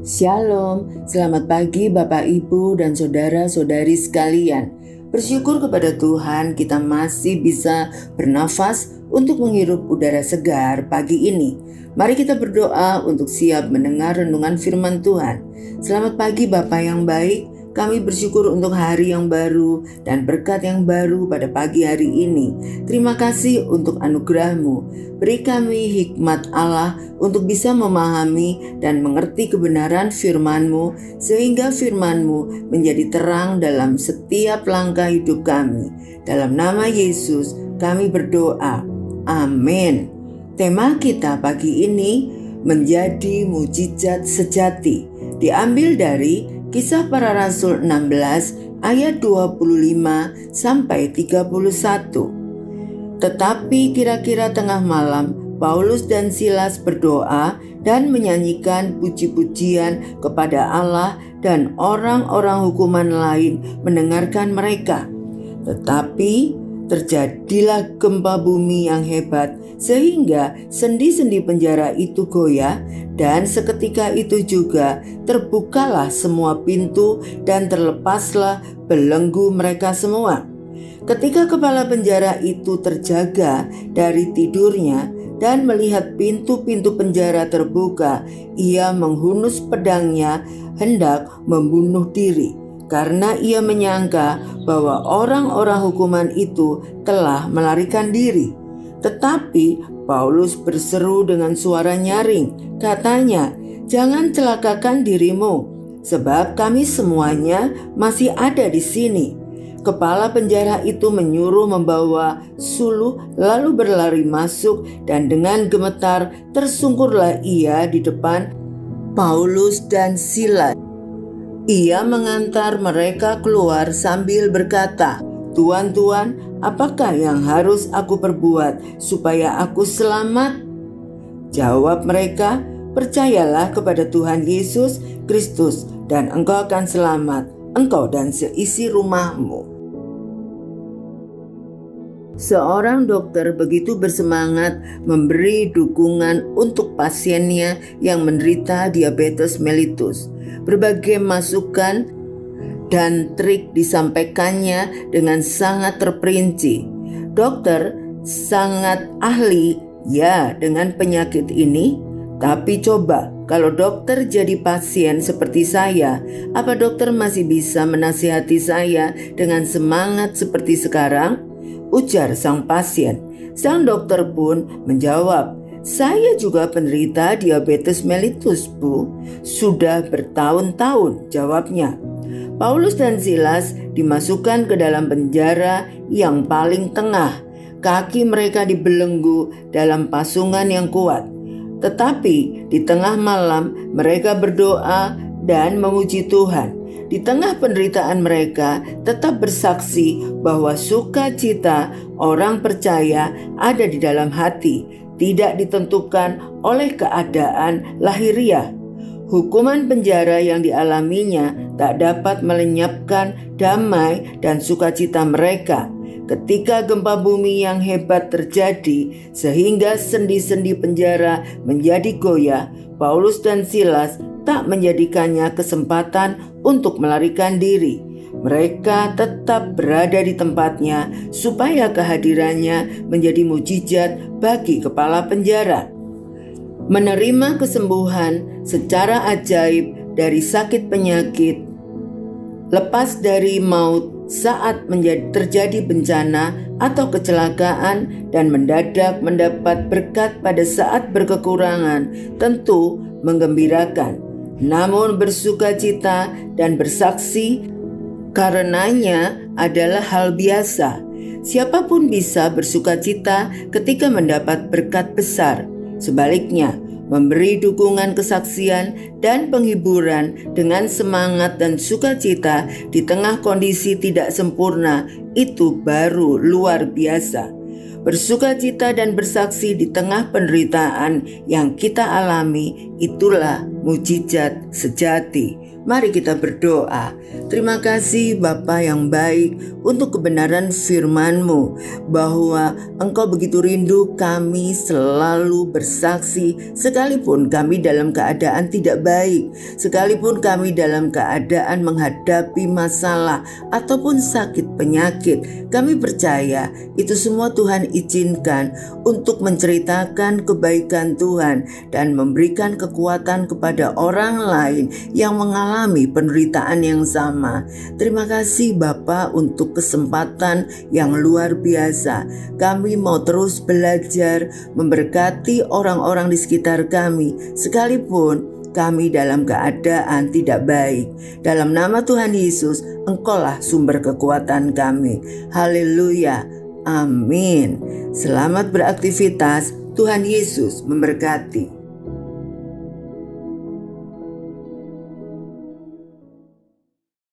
Shalom, selamat pagi Bapak Ibu dan saudara-saudari sekalian. Bersyukur kepada Tuhan kita masih bisa bernafas untuk menghirup udara segar pagi ini. Mari kita berdoa untuk siap mendengar renungan firman Tuhan. Selamat pagi Bapak yang baik. Kami bersyukur untuk hari yang baru dan berkat yang baru pada pagi hari ini. Terima kasih untuk anugerah-Mu. Beri kami hikmat Allah untuk bisa memahami dan mengerti kebenaran firman-Mu, sehingga firman-Mu menjadi terang dalam setiap langkah hidup kami. Dalam nama Yesus kami berdoa. Amin. Tema kita pagi ini menjadi mujizat sejati. Diambil dari Kisah Para Rasul 16 ayat 25 sampai 31. Tetapi kira-kira tengah malam, Paulus dan Silas berdoa dan menyanyikan puji-pujian kepada Allah, dan orang-orang hukuman lain mendengarkan mereka. Tetapi terjadilah gempa bumi yang hebat sehingga sendi-sendi penjara itu goyah, dan seketika itu juga terbukalah semua pintu dan terlepaslah belenggu mereka semua. Ketika kepala penjara itu terjaga dari tidurnya dan melihat pintu-pintu penjara terbuka, ia menghunus pedangnya hendak membunuh diri, karena ia menyangka bahwa orang-orang hukuman itu telah melarikan diri. Tetapi Paulus berseru dengan suara nyaring, katanya, "Jangan celakakan dirimu, sebab kami semuanya masih ada di sini." Kepala penjara itu menyuruh membawa suluh, lalu berlari masuk, dan dengan gemetar tersungkurlah ia di depan Paulus dan Silas. Ia mengantar mereka keluar sambil berkata, "Tuan-tuan, apakah yang harus aku perbuat supaya aku selamat?" Jawab mereka, "Percayalah kepada Tuhan Yesus Kristus dan engkau akan selamat, engkau dan seisi rumahmu." Seorang dokter begitu bersemangat memberi dukungan untuk pasiennya yang menderita diabetes mellitus. Berbagai masukan dan trik disampaikannya dengan sangat terperinci. Dokter sangat ahli ya dengan penyakit ini, tapi coba kalau dokter jadi pasien seperti saya, apa dokter masih bisa menasihati saya dengan semangat seperti sekarang? Ujar sang pasien. Sang dokter pun menjawab, "Saya juga penderita diabetes mellitus, Bu. Sudah bertahun-tahun," jawabnya. Paulus dan Silas dimasukkan ke dalam penjara yang paling tengah. Kaki mereka dibelenggu dalam pasungan yang kuat. Tetapi di tengah malam mereka berdoa dan memuji Tuhan. Di tengah penderitaan mereka tetap bersaksi bahwa sukacita orang percaya ada di dalam hati, tidak ditentukan oleh keadaan lahiriah. Hukuman penjara yang dialaminya tak dapat melenyapkan damai dan sukacita mereka. Ketika gempa bumi yang hebat terjadi sehingga sendi-sendi penjara menjadi goyah, Paulus dan Silas tak menjadikannya kesempatan untuk melarikan diri. Mereka tetap berada di tempatnya supaya kehadirannya menjadi mujizat bagi kepala penjara. Menerima kesembuhan secara ajaib dari sakit penyakit, lepas dari maut saat terjadi bencana atau kecelakaan, dan mendadak mendapat berkat pada saat berkekurangan, tentu menggembirakan. Namun bersukacita dan bersaksi karenanya adalah hal biasa. Siapapun bisa bersukacita ketika mendapat berkat besar. Sebaliknya, memberi dukungan kesaksian dan penghiburan dengan semangat dan sukacita di tengah kondisi tidak sempurna, itu baru luar biasa. Bersukacita dan bersaksi di tengah penderitaan yang kita alami, itulah mujizat sejati. Mari kita berdoa. Terima kasih Bapa yang baik untuk kebenaran firman-Mu, bahwa Engkau begitu rindu kami selalu bersaksi sekalipun kami dalam keadaan tidak baik, sekalipun kami dalam keadaan menghadapi masalah ataupun sakit penyakit. Kami percaya itu semua Tuhan izinkan untuk menceritakan kebaikan Tuhan dan memberikan kekuatan kepada orang lain yang mengalami penderitaan yang sama. Terima kasih Bapa untuk kesempatan yang luar biasa. Kami mau terus belajar memberkati orang-orang di sekitar kami sekalipun kami dalam keadaan tidak baik. Dalam nama Tuhan Yesus, Engkaulah sumber kekuatan kami. Haleluya. Amin. Selamat beraktivitas. Tuhan Yesus memberkati.